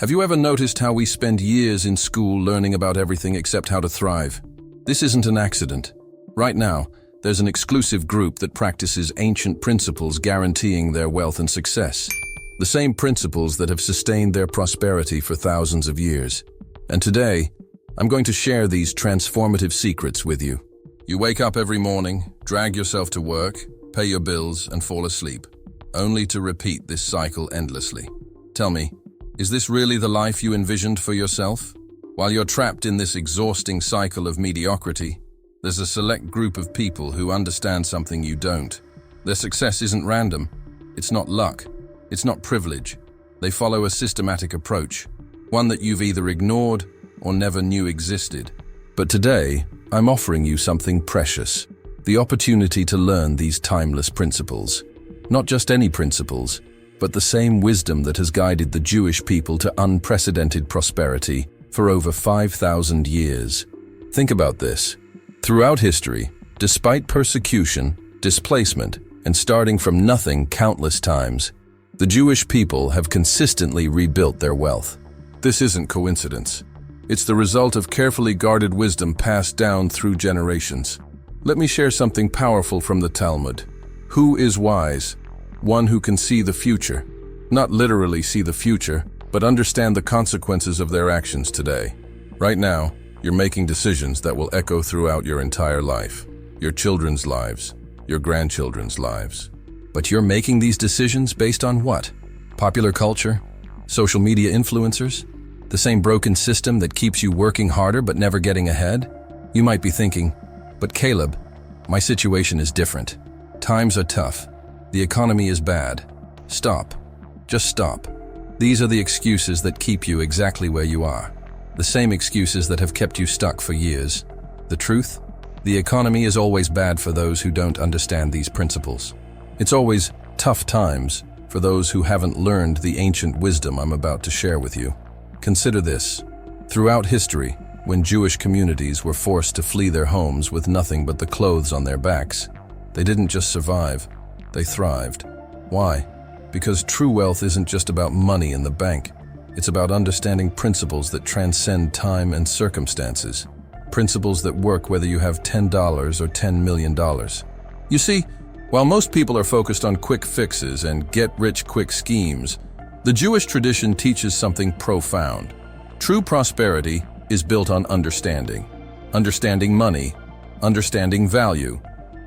Have you ever noticed how we spend years in school learning about everything except how to thrive? This isn't an accident. Right now, there's an exclusive group that practices ancient principles guaranteeing their wealth and success. The same principles that have sustained their prosperity for thousands of years. And today, I'm going to share these transformative secrets with you. You wake up every morning, drag yourself to work, pay your bills, and fall asleep, only to repeat this cycle endlessly. Tell me, is this really the life you envisioned for yourself? While you're trapped in this exhausting cycle of mediocrity, there's a select group of people who understand something you don't. Their success isn't random. It's not luck. It's not privilege. They follow a systematic approach, one that you've either ignored or never knew existed. But today, I'm offering you something precious, the opportunity to learn these timeless principles. Not just any principles, but the same wisdom that has guided the Jewish people to unprecedented prosperity for over 5,000 years. Think about this. Throughout history, despite persecution, displacement, and starting from nothing countless times, the Jewish people have consistently rebuilt their wealth. This isn't coincidence. It's the result of carefully guarded wisdom passed down through generations. Let me share something powerful from the Talmud. Who is wise? One who can see the future. Not literally see the future, but understand the consequences of their actions today. Right now, you're making decisions that will echo throughout your entire life, your children's lives, your grandchildren's lives. But you're making these decisions based on what? Popular culture? Social media influencers? The same broken system that keeps you working harder but never getting ahead? You might be thinking, but Caleb, my situation is different. Times are tough. The economy is bad. Stop. Just stop. These are the excuses that keep you exactly where you are. The same excuses that have kept you stuck for years. The truth? The economy is always bad for those who don't understand these principles. It's always tough times for those who haven't learned the ancient wisdom I'm about to share with you. Consider this. Throughout history, when Jewish communities were forced to flee their homes with nothing but the clothes on their backs, they didn't just survive, they thrived. Why? Because true wealth isn't just about money in the bank. It's about understanding principles that transcend time and circumstances. Principles that work whether you have $10 or $10 million. You see, while most people are focused on quick fixes and get-rich-quick schemes, the Jewish tradition teaches something profound. True prosperity is built on understanding. Understanding money, understanding value,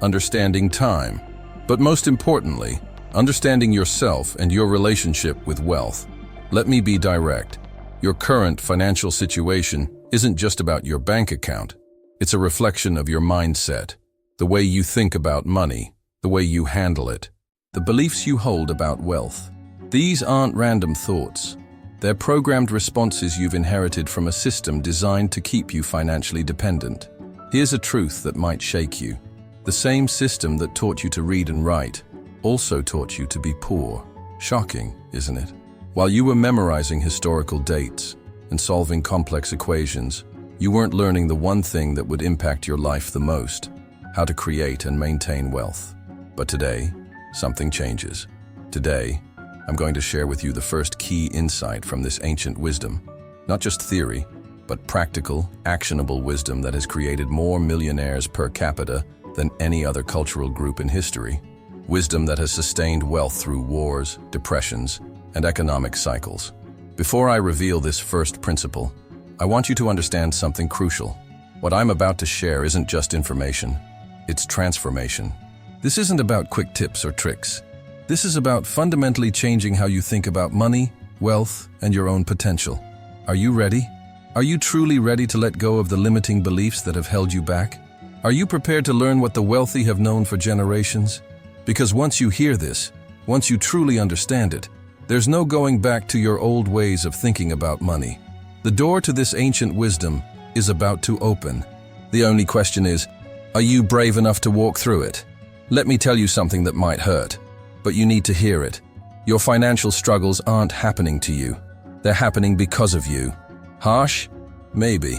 understanding time. But most importantly, understanding yourself and your relationship with wealth. Let me be direct. Your current financial situation isn't just about your bank account. It's a reflection of your mindset, the way you think about money, the way you handle it, the beliefs you hold about wealth. These aren't random thoughts. They're programmed responses you've inherited from a system designed to keep you financially dependent. Here's a truth that might shake you. The same system that taught you to read and write also taught you to be poor. Shocking, isn't it? While you were memorizing historical dates and solving complex equations, you weren't learning the one thing that would impact your life the most: how to create and maintain wealth. But today, something changes. Today, I'm going to share with you the first key insight from this ancient wisdom. Not just theory, but practical, actionable wisdom that has created more millionaires per capita than any other cultural group in history. Wisdom that has sustained wealth through wars, depressions, and economic cycles. Before I reveal this first principle, I want you to understand something crucial. What I'm about to share isn't just information, it's transformation. This isn't about quick tips or tricks. This is about fundamentally changing how you think about money, wealth, and your own potential. Are you ready? Are you truly ready to let go of the limiting beliefs that have held you back? Are you prepared to learn what the wealthy have known for generations? Because once you hear this, once you truly understand it, there's no going back to your old ways of thinking about money. The door to this ancient wisdom is about to open. The only question is, are you brave enough to walk through it? Let me tell you something that might hurt, but you need to hear it. Your financial struggles aren't happening to you. They're happening because of you. Harsh? Maybe.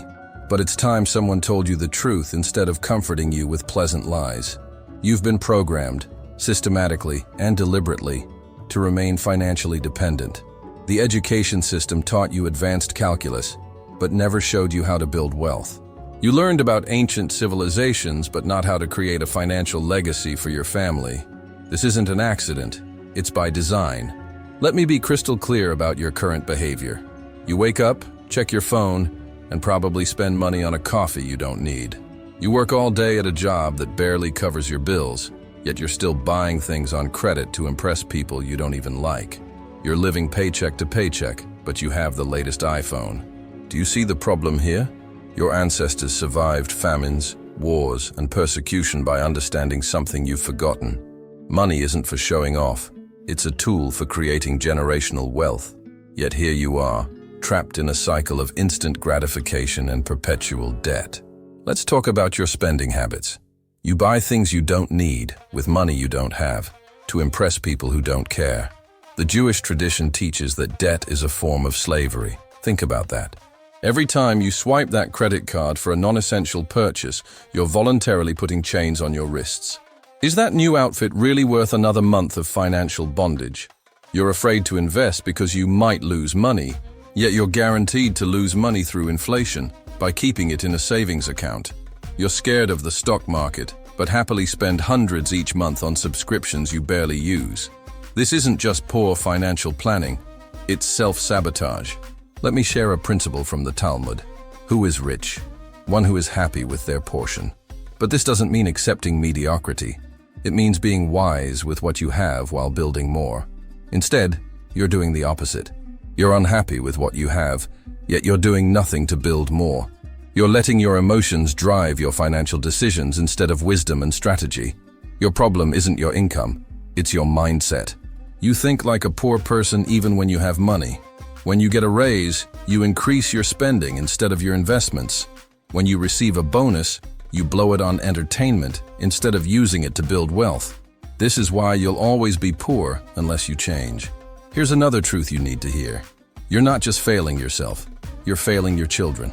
But it's time someone told you the truth instead of comforting you with pleasant lies. You've been programmed, systematically and deliberately, to remain financially dependent. The education system taught you advanced calculus, but never showed you how to build wealth. You learned about ancient civilizations, but not how to create a financial legacy for your family. This isn't an accident, it's by design. Let me be crystal clear about your current behavior. You wake up, check your phone, and probably spend money on a coffee you don't need. You work all day at a job that barely covers your bills, yet you're still buying things on credit to impress people you don't even like. You're living paycheck to paycheck, but you have the latest iPhone. Do you see the problem here? Your ancestors survived famines, wars, and persecution by understanding something you've forgotten. Money isn't for showing off. It's a tool for creating generational wealth. Yet here you are, trapped in a cycle of instant gratification and perpetual debt. Let's talk about your spending habits. You buy things you don't need with money you don't have to impress people who don't care. The Jewish tradition teaches that debt is a form of slavery. Think about that. Every time you swipe that credit card for a non-essential purchase, you're voluntarily putting chains on your wrists. Is that new outfit really worth another month of financial bondage? You're afraid to invest because you might lose money, yet you're guaranteed to lose money through inflation by keeping it in a savings account. You're scared of the stock market, but happily spend hundreds each month on subscriptions you barely use. This isn't just poor financial planning, it's self-sabotage. Let me share a principle from the Talmud. Who is rich? One who is happy with their portion. But this doesn't mean accepting mediocrity. It means being wise with what you have while building more. Instead, you're doing the opposite. You're unhappy with what you have, yet you're doing nothing to build more. You're letting your emotions drive your financial decisions instead of wisdom and strategy. Your problem isn't your income, it's your mindset. You think like a poor person even when you have money. When you get a raise, you increase your spending instead of your investments. When you receive a bonus, you blow it on entertainment instead of using it to build wealth. This is why you'll always be poor unless you change. Here's another truth you need to hear. You're not just failing yourself, you're failing your children.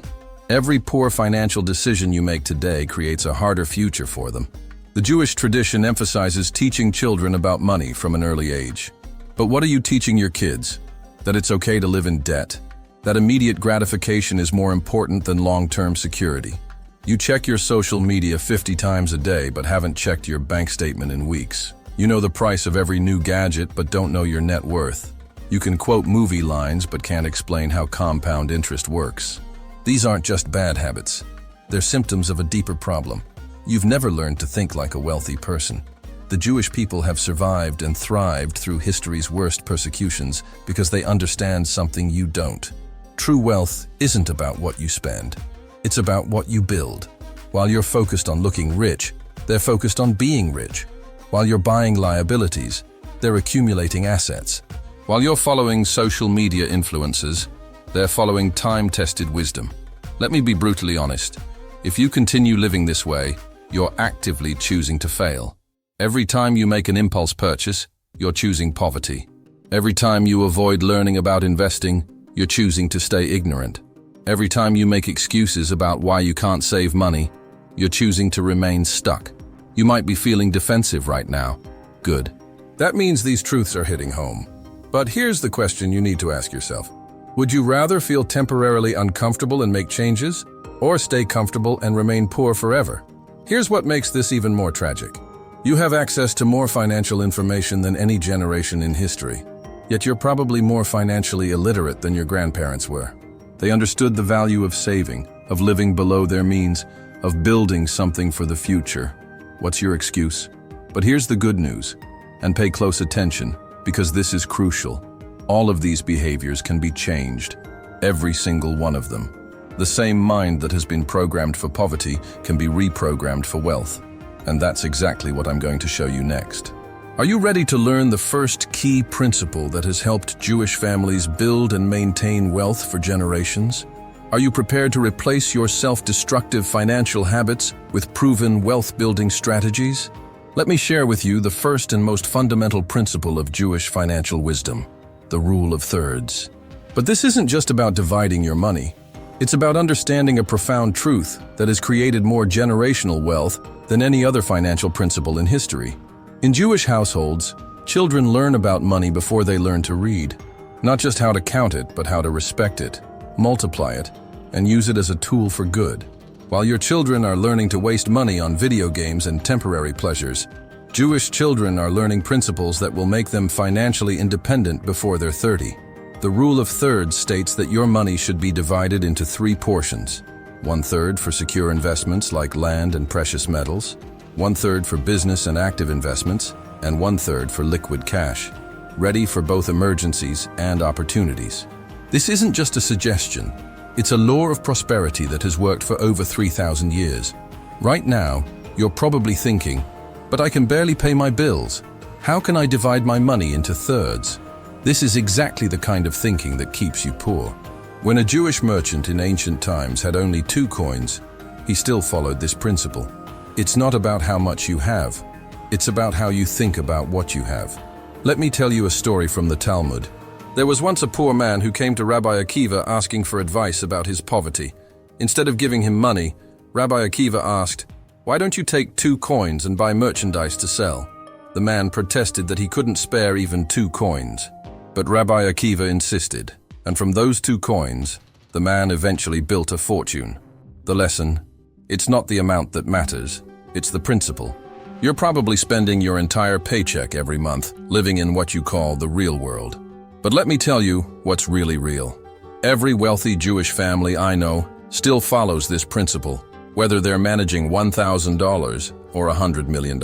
Every poor financial decision you make today creates a harder future for them. The Jewish tradition emphasizes teaching children about money from an early age. But what are you teaching your kids? That it's okay to live in debt, that immediate gratification is more important than long-term security. You check your social media 50 times a day but haven't checked your bank statement in weeks. You know the price of every new gadget but don't know your net worth. You can quote movie lines but can't explain how compound interest works. These aren't just bad habits. They're symptoms of a deeper problem. You've never learned to think like a wealthy person. The Jewish people have survived and thrived through history's worst persecutions because they understand something you don't. True wealth isn't about what you spend. It's about what you build. While you're focused on looking rich, they're focused on being rich. While you're buying liabilities, they're accumulating assets. While you're following social media influencers, they're following time-tested wisdom. Let me be brutally honest. If you continue living this way, you're actively choosing to fail. Every time you make an impulse purchase, you're choosing poverty. Every time you avoid learning about investing, you're choosing to stay ignorant. Every time you make excuses about why you can't save money, you're choosing to remain stuck. You might be feeling defensive right now. Good. That means these truths are hitting home. But here's the question you need to ask yourself. Would you rather feel temporarily uncomfortable and make changes, or stay comfortable and remain poor forever? Here's what makes this even more tragic. You have access to more financial information than any generation in history, yet you're probably more financially illiterate than your grandparents were. They understood the value of saving, of living below their means, of building something for the future. What's your excuse? But here's the good news, and pay close attention, because this is crucial. All of these behaviors can be changed, every single one of them. The same mind that has been programmed for poverty can be reprogrammed for wealth. And that's exactly what I'm going to show you next. Are you ready to learn the first key principle that has helped Jewish families build and maintain wealth for generations? Are you prepared to replace your self-destructive financial habits with proven wealth-building strategies? Let me share with you the first and most fundamental principle of Jewish financial wisdom, the rule of thirds. But this isn't just about dividing your money. It's about understanding a profound truth that has created more generational wealth than any other financial principle in history. In Jewish households, children learn about money before they learn to read. Not just how to count it, but how to respect it, multiply it, and use it as a tool for good. While your children are learning to waste money on video games and temporary pleasures, Jewish children are learning principles that will make them financially independent before they're 30. The rule of thirds states that your money should be divided into 3 portions. 1/3 for secure investments like land and precious metals, 1/3 for business and active investments, and 1/3 for liquid cash, ready for both emergencies and opportunities. This isn't just a suggestion. It's a law of prosperity that has worked for over 3,000 years. Right now, you're probably thinking, but I can barely pay my bills. How can I divide my money into thirds? This is exactly the kind of thinking that keeps you poor. When a Jewish merchant in ancient times had only 2 coins, he still followed this principle. It's not about how much you have. It's about how you think about what you have. Let me tell you a story from the Talmud. There was once a poor man who came to Rabbi Akiva asking for advice about his poverty. Instead of giving him money, Rabbi Akiva asked, "Why don't you take 2 coins and buy merchandise to sell?" The man protested that he couldn't spare even 2 coins. But Rabbi Akiva insisted, and from those 2 coins, the man eventually built a fortune. The lesson: it's not the amount that matters, it's the principle. You're probably spending your entire paycheck every month, living in what you call the real world. But let me tell you what's really real. Every wealthy Jewish family I know still follows this principle, whether they're managing $1,000 or $100 million.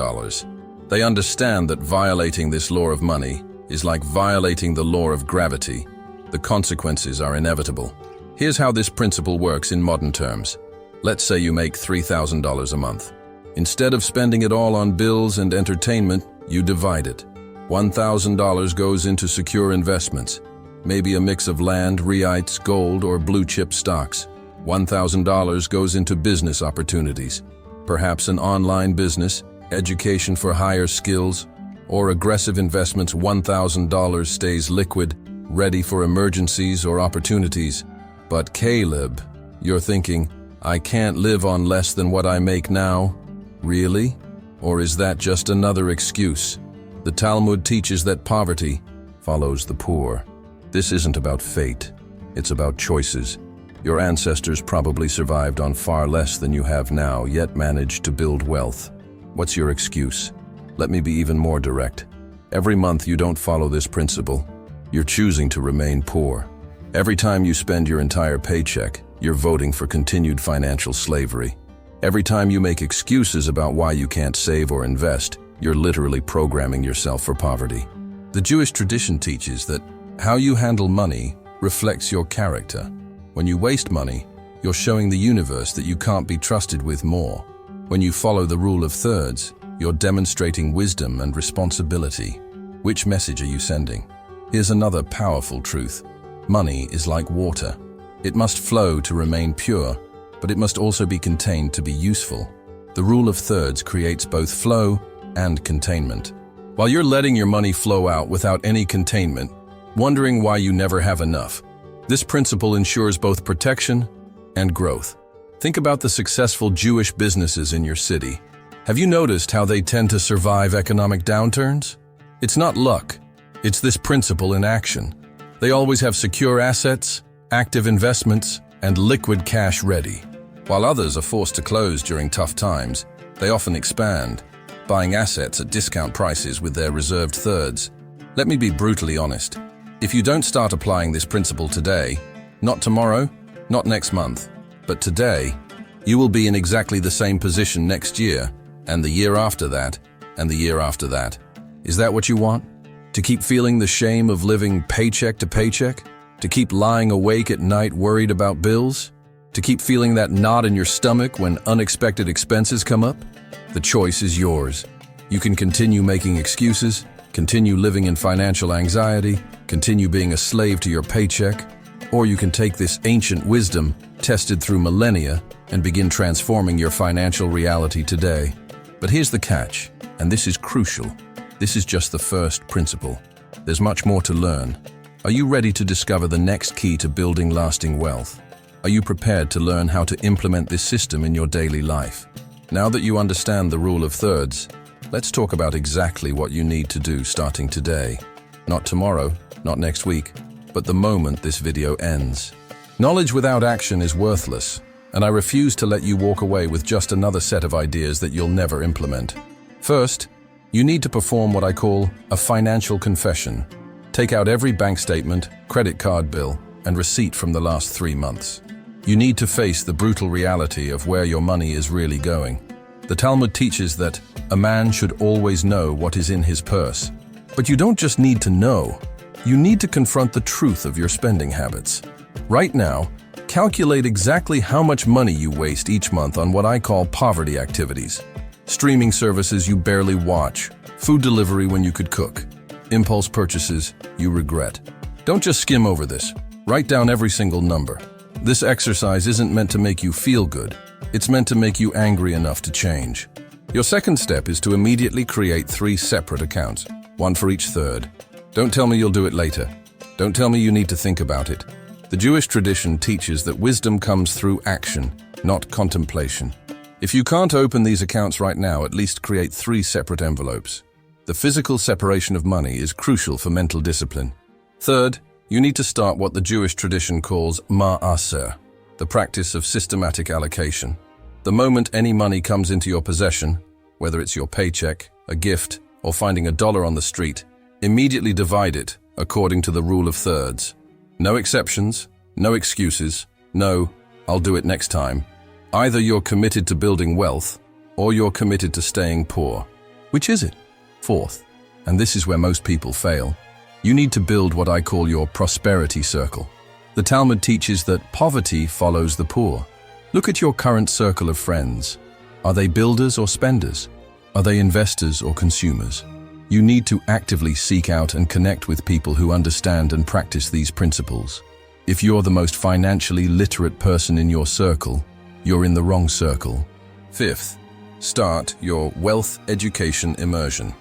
They understand that violating this law of money is like violating the law of gravity. The consequences are inevitable. Here's how this principle works in modern terms. Let's say you make $3,000 a month. Instead of spending it all on bills and entertainment, you divide it. $1,000 goes into secure investments, maybe a mix of land, REITs, gold, or blue-chip stocks. $1,000 goes into business opportunities, perhaps an online business, education for higher skills, or aggressive investments. $1,000 stays liquid, ready for emergencies or opportunities. But Caleb, you're thinking, I can't live on less than what I make now. Really? Or is that just another excuse? The Talmud teaches that poverty follows the poor. This isn't about fate. It's about choices. Your ancestors probably survived on far less than you have now, yet managed to build wealth. What's your excuse? Let me be even more direct. Every month you don't follow this principle, you're choosing to remain poor. Every time you spend your entire paycheck, you're voting for continued financial slavery. Every time you make excuses about why you can't save or invest, you're literally programming yourself for poverty. The Jewish tradition teaches that how you handle money reflects your character. When you waste money, you're showing the universe that you can't be trusted with more. When you follow the rule of thirds, you're demonstrating wisdom and responsibility. Which message are you sending? Here's another powerful truth. Money is like water. It must flow to remain pure, but it must also be contained to be useful. The rule of thirds creates both flow and containment. While you're letting your money flow out without any containment, wondering why you never have enough, this principle ensures both protection and growth. Think about the successful Jewish businesses in your city. Have you noticed how they tend to survive economic downturns? It's not luck, it's this principle in action. They always have secure assets, active investments, and liquid cash ready. While others are forced to close during tough times, they often expand, buying assets at discount prices with their reserved thirds. Let me be brutally honest. If you don't start applying this principle today, not tomorrow, not next month, but today, you will be in exactly the same position next year, and the year after that, and the year after that. Is that what you want? To keep feeling the shame of living paycheck to paycheck? To keep lying awake at night worried about bills? To keep feeling that knot in your stomach when unexpected expenses come up? The choice is yours. You can continue making excuses, continue living in financial anxiety, continue being a slave to your paycheck, or you can take this ancient wisdom, tested through millennia, and begin transforming your financial reality today. But here's the catch, and this is crucial. This is just the first principle. There's much more to learn. Are you ready to discover the next key to building lasting wealth? Are you prepared to learn how to implement this system in your daily life? Now that you understand the rule of thirds, let's talk about exactly what you need to do starting today. Not tomorrow, not next week, but the moment this video ends. Knowledge without action is worthless, and I refuse to let you walk away with just another set of ideas that you'll never implement. First, you need to perform what I call a financial confession. Take out every bank statement, credit card bill, and receipt from the last 3 months. You need to face the brutal reality of where your money is really going. The Talmud teaches that a man should always know what is in his purse. But you don't just need to know. You need to confront the truth of your spending habits. Right now, calculate exactly how much money you waste each month on what I call poverty activities. Streaming services you barely watch, food delivery when you could cook, impulse purchases you regret. Don't just skim over this. Write down every single number. This exercise isn't meant to make you feel good. It's meant to make you angry enough to change. Your second step is to immediately create 3 separate accounts, one for each third. Don't tell me you'll do it later. Don't tell me you need to think about it. The Jewish tradition teaches that wisdom comes through action, not contemplation. If you can't open these accounts right now, at least create 3 separate envelopes. The physical separation of money is crucial for mental discipline. Third, you need to start what the Jewish tradition calls ma'aser, the practice of systematic allocation. The moment any money comes into your possession, whether it's your paycheck, a gift, or finding $1 on the street, immediately divide it according to the rule of thirds. No exceptions, no excuses, no, I'll do it next time. Either you're committed to building wealth, or you're committed to staying poor. Which is it? Fourth, and this is where most people fail, you need to build what I call your prosperity circle. The Talmud teaches that poverty follows the poor. Look at your current circle of friends. Are they builders or spenders? Are they investors or consumers? You need to actively seek out and connect with people who understand and practice these principles. If you're the most financially literate person in your circle, you're in the wrong circle. Fifth, start your wealth education immersion.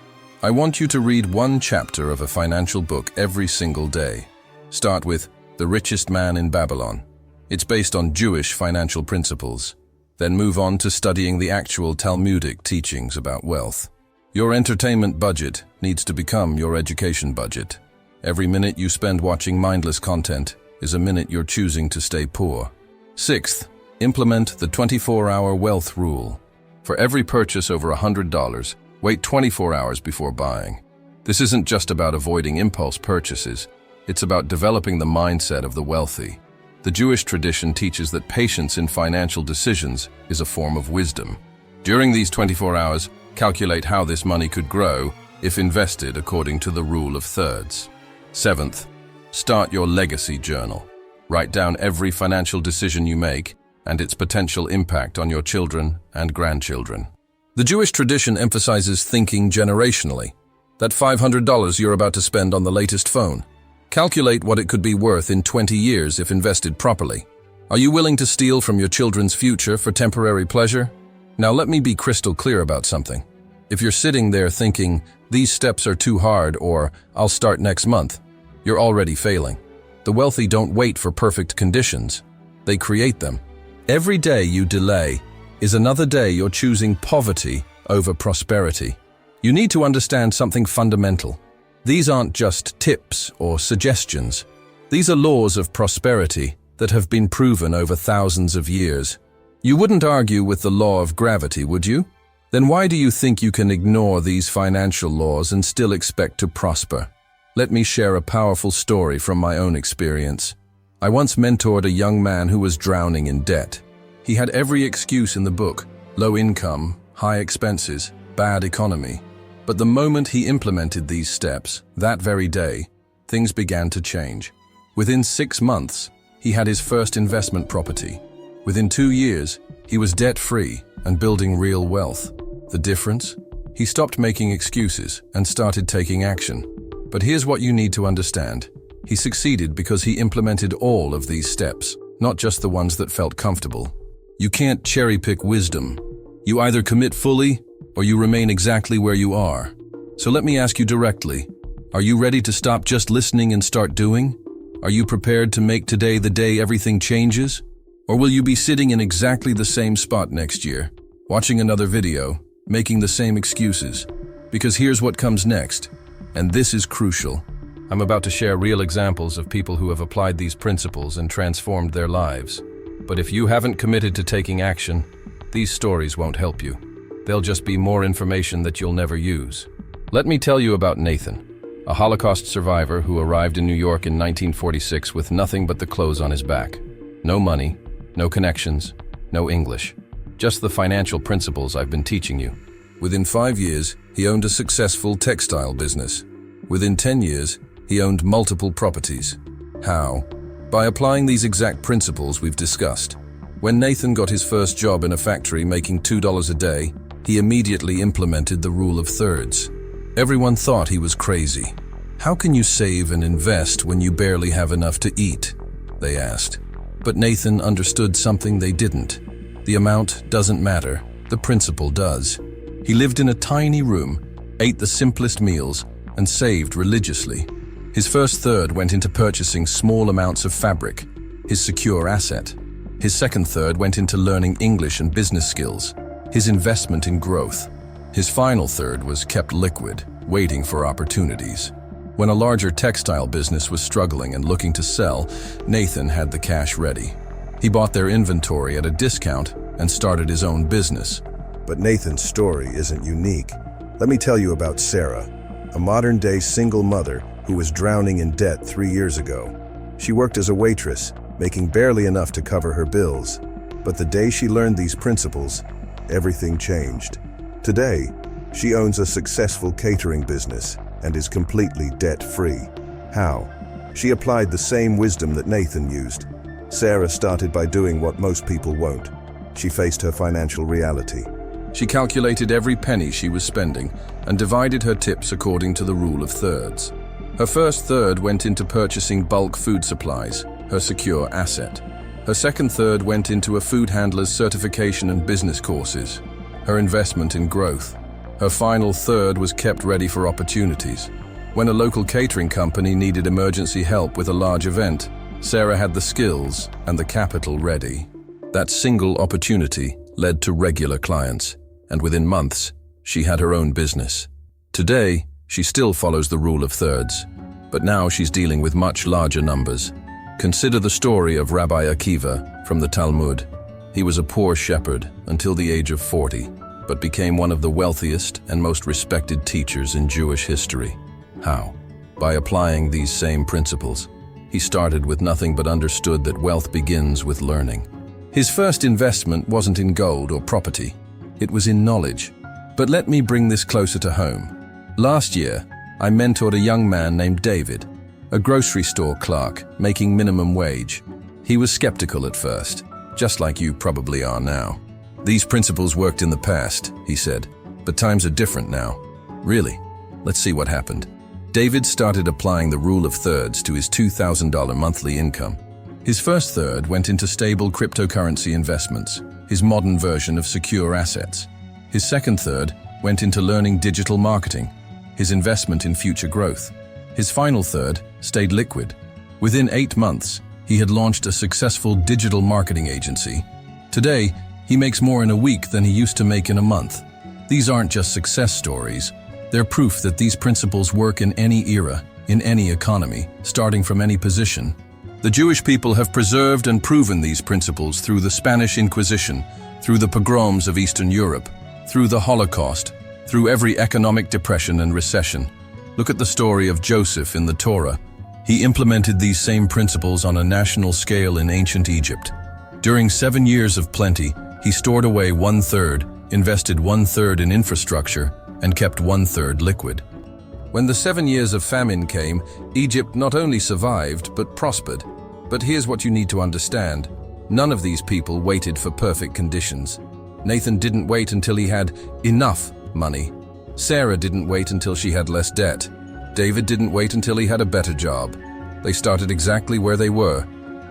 I want you to read 1 chapter of a financial book every single day. Start with The Richest Man in Babylon. It's based on Jewish financial principles. Then move on to studying the actual Talmudic teachings about wealth. Your entertainment budget needs to become your education budget. Every minute you spend watching mindless content is a minute you're choosing to stay poor. Sixth, implement the 24-hour wealth rule. For every purchase over $100, wait 24 hours before buying. This isn't just about avoiding impulse purchases. It's about developing the mindset of the wealthy. The Jewish tradition teaches that patience in financial decisions is a form of wisdom. During these 24 hours, calculate how this money could grow if invested according to the rule of thirds. Seventh, start your legacy journal. Write down every financial decision you make and its potential impact on your children and grandchildren. The Jewish tradition emphasizes thinking generationally. That $500 you're about to spend on the latest phone. Calculate what it could be worth in 20 years if invested properly. Are you willing to steal from your children's future for temporary pleasure? Now let me be crystal clear about something. If you're sitting there thinking, these steps are too hard or I'll start next month, you're already failing. The wealthy don't wait for perfect conditions. They create them. Every day you delay is another day you're choosing poverty over prosperity. You need to understand something fundamental. These aren't just tips or suggestions. These are laws of prosperity that have been proven over thousands of years. You wouldn't argue with the law of gravity, would you? Then why do you think you can ignore these financial laws and still expect to prosper? Let me share a powerful story from my own experience. I once mentored a young man who was drowning in debt. He had every excuse in the book: low income, high expenses, bad economy. But the moment he implemented these steps, that very day, things began to change. Within 6 months, he had his first investment property. Within 2 years, he was debt-free and building real wealth. The difference? He stopped making excuses and started taking action. But here's what you need to understand. He succeeded because he implemented all of these steps, not just the ones that felt comfortable. You can't cherry-pick wisdom. You either commit fully or you remain exactly where you are. So let me ask you directly, are you ready to stop just listening and start doing? Are you prepared to make today the day everything changes? Or will you be sitting in exactly the same spot next year, watching another video, making the same excuses? Because here's what comes next, and this is crucial. I'm about to share real examples of people who have applied these principles and transformed their lives. But if you haven't committed to taking action, these stories won't help you. They'll just be more information that you'll never use. Let me tell you about Nathan, a Holocaust survivor who arrived in New York in 1946 with nothing but the clothes on his back. No money, no connections, no English. Just the financial principles I've been teaching you. Within 5 years, he owned a successful textile business. Within 10 years, he owned multiple properties. How? By applying these exact principles we've discussed. When Nathan got his first job in a factory making $2 a day, he immediately implemented the rule of thirds. Everyone thought he was crazy. How can you save and invest when you barely have enough to eat? They asked. But Nathan understood something they didn't. The amount doesn't matter, the principle does. He lived in a tiny room, ate the simplest meals, and saved religiously. His first third went into purchasing small amounts of fabric, his secure asset. His second third went into learning English and business skills, his investment in growth. His final third was kept liquid, waiting for opportunities. When a larger textile business was struggling and looking to sell, Nathan had the cash ready. He bought their inventory at a discount and started his own business. But Nathan's story isn't unique. Let me tell you about Sarah, a modern-day single mother who was drowning in debt 3 years ago. She worked as a waitress, making barely enough to cover her bills. But the day she learned these principles, everything changed. Today, she owns a successful catering business and is completely debt-free. How? She applied the same wisdom that Nathan used. Sarah started by doing what most people won't. She faced her financial reality. She calculated every penny she was spending and divided her tips according to the rule of thirds. Her first third went into purchasing bulk food supplies, her secure asset. Her second third went into a food handler's certification and business courses, her investment in growth. Her final third was kept ready for opportunities. When a local catering company needed emergency help with a large event, Sarah had the skills and the capital ready. That single opportunity led to regular clients, and within months, she had her own business. Today, she still follows the rule of thirds, but now she's dealing with much larger numbers. Consider the story of Rabbi Akiva from the Talmud. He was a poor shepherd until the age of 40, but became one of the wealthiest and most respected teachers in Jewish history. How? By applying these same principles. He started with nothing but understood that wealth begins with learning. His first investment wasn't in gold or property. It was in knowledge. But let me bring this closer to home. Last year, I mentored a young man named David, a grocery store clerk making minimum wage. He was skeptical at first, just like you probably are now. These principles worked in the past, he said, but times are different now. Really? Let's see what happened. David started applying the rule of thirds to his $2,000 monthly income. His first third went into stable cryptocurrency investments, his modern version of secure assets. His second third went into learning digital marketing, his investment in future growth. His final third stayed liquid. Within 8 months, he had launched a successful digital marketing agency. Today, he makes more in a week than he used to make in a month. These aren't just success stories. They're proof that these principles work in any era, in any economy, starting from any position. The Jewish people have preserved and proven these principles through the Spanish Inquisition, through the pogroms of Eastern Europe, through the Holocaust, through every economic depression and recession. Look at the story of Joseph in the Torah. He implemented these same principles on a national scale in ancient Egypt. During 7 years of plenty, he stored away 1/3, invested 1/3 in infrastructure, and kept 1/3 liquid. When the 7 years of famine came, Egypt not only survived, but prospered. But here's what you need to understand. None of these people waited for perfect conditions. Nathan didn't wait until he had enough money. Sarah didn't wait until she had less debt. David didn't wait until he had a better job. They started exactly where they were,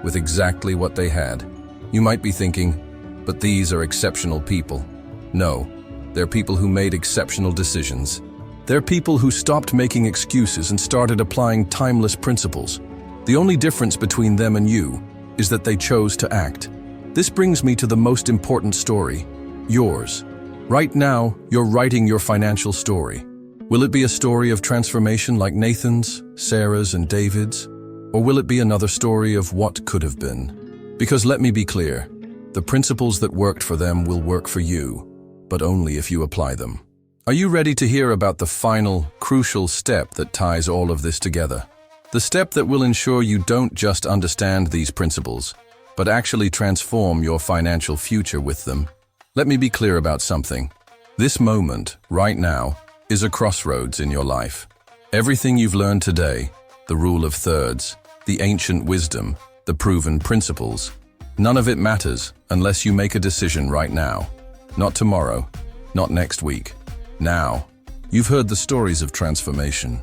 with exactly what they had. You might be thinking, but these are exceptional people. No, they're people who made exceptional decisions. They're people who stopped making excuses and started applying timeless principles. The only difference between them and you is that they chose to act. This brings me to the most important story, yours. Right now, you're writing your financial story. Will it be a story of transformation like Nathan's, Sarah's, and David's? Or will it be another story of what could have been? Because let me be clear, the principles that worked for them will work for you, but only if you apply them. Are you ready to hear about the final, crucial step that ties all of this together? The step that will ensure you don't just understand these principles, but actually transform your financial future with them. Let me be clear about something. This moment, right now, is a crossroads in your life. Everything you've learned today, the rule of thirds, the ancient wisdom, the proven principles, none of it matters unless you make a decision right now. Not tomorrow, not next week. Now. You've heard the stories of transformation.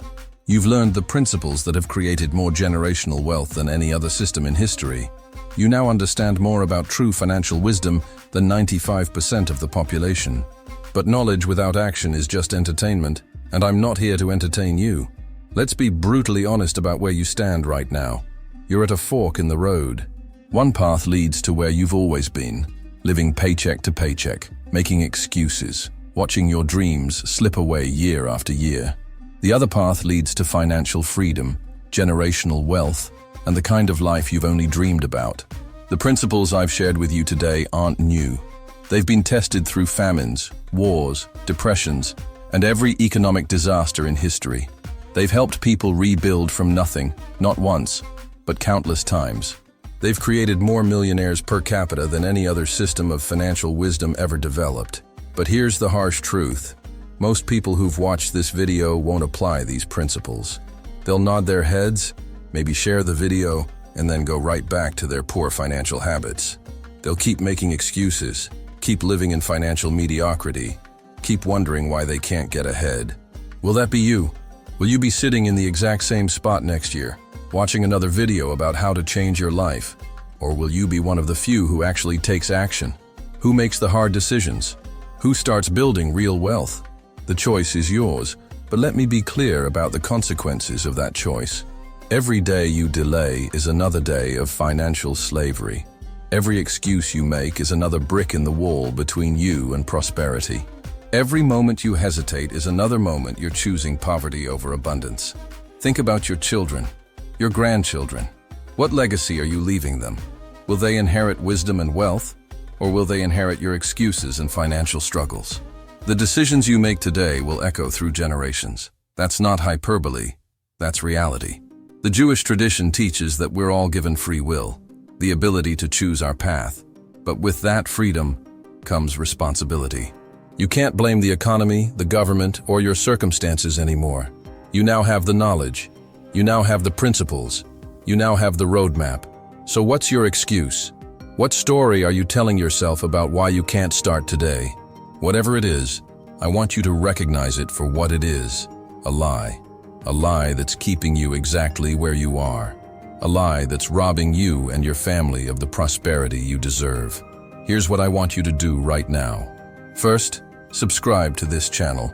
You've learned the principles that have created more generational wealth than any other system in history. You now understand more about true financial wisdom than 95% of the population. But knowledge without action is just entertainment, and I'm not here to entertain you. Let's be brutally honest about where you stand right now. You're at a fork in the road. One path leads to where you've always been, living paycheck to paycheck, making excuses, watching your dreams slip away year after year. The other path leads to financial freedom, generational wealth, and the kind of life you've only dreamed about. The principles I've shared with you today aren't new. They've been tested through famines, wars, depressions, and every economic disaster in history. They've helped people rebuild from nothing, not once, but countless times. They've created more millionaires per capita than any other system of financial wisdom ever developed. But here's the harsh truth. Most people who've watched this video won't apply these principles. They'll nod their heads, maybe share the video, and then go right back to their poor financial habits. They'll keep making excuses, keep living in financial mediocrity, keep wondering why they can't get ahead. Will that be you? Will you be sitting in the exact same spot next year, watching another video about how to change your life? Or will you be one of the few who actually takes action? Who makes the hard decisions? Who starts building real wealth? The choice is yours, but let me be clear about the consequences of that choice. Every day you delay is another day of financial slavery. Every excuse you make is another brick in the wall between you and prosperity. Every moment you hesitate is another moment you're choosing poverty over abundance. Think about your children, your grandchildren. What legacy are you leaving them? Will they inherit wisdom and wealth, or will they inherit your excuses and financial struggles? The decisions you make today will echo through generations. That's not hyperbole, that's reality. The Jewish tradition teaches that we're all given free will, the ability to choose our path. But with that freedom comes responsibility. You can't blame the economy, the government, or your circumstances anymore. You now have the knowledge. You now have the principles. You now have the roadmap. So what's your excuse? What story are you telling yourself about why you can't start today? Whatever it is, I want you to recognize it for what it is, a lie. A lie that's keeping you exactly where you are. A lie that's robbing you and your family of the prosperity you deserve. Here's what I want you to do right now. First, subscribe to this channel.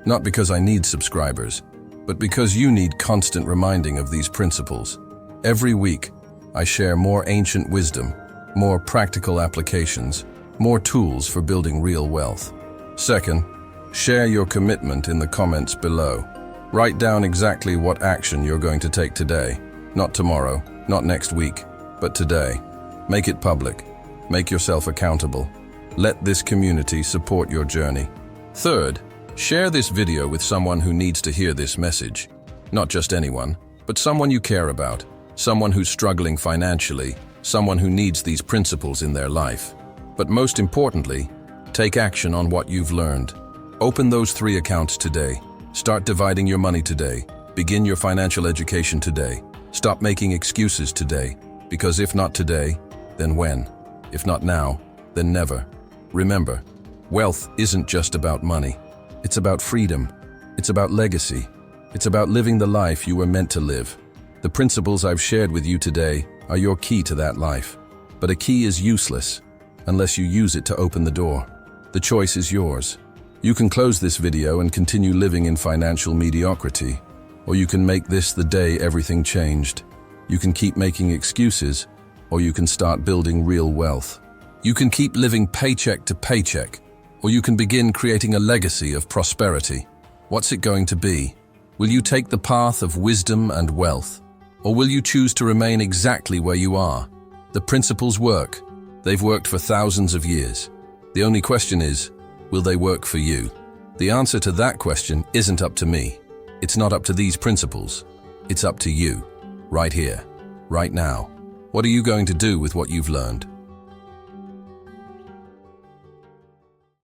Not because I need subscribers, but because you need constant reminding of these principles. Every week, I share more ancient wisdom, more practical applications, more tools for building real wealth. Second, share your commitment in the comments below. Write down exactly what action you're going to take today. Not tomorrow, not next week, but today. Make it public. Make yourself accountable. Let this community support your journey. Third, share this video with someone who needs to hear this message. Not just anyone, but someone you care about. Someone who's struggling financially. Someone who needs these principles in their life. But most importantly, take action on what you've learned. Open those 3 accounts today. Start dividing your money today. Begin your financial education today. Stop making excuses today, because if not today, then when? If not now, then never. Remember, wealth isn't just about money. It's about freedom. It's about legacy. It's about living the life you were meant to live. The principles I've shared with you today are your key to that life. But a key is useless unless you use it to open the door. The choice is yours. You can close this video and continue living in financial mediocrity, or you can make this the day everything changed. You can keep making excuses, or you can start building real wealth. You can keep living paycheck to paycheck, or you can begin creating a legacy of prosperity. What's it going to be? Will you take the path of wisdom and wealth? Or will you choose to remain exactly where you are? The principles work. They've worked for thousands of years. The only question is, will they work for you? The answer to that question isn't up to me. It's not up to these principles. It's up to you, right here, right now. What are you going to do with what you've learned?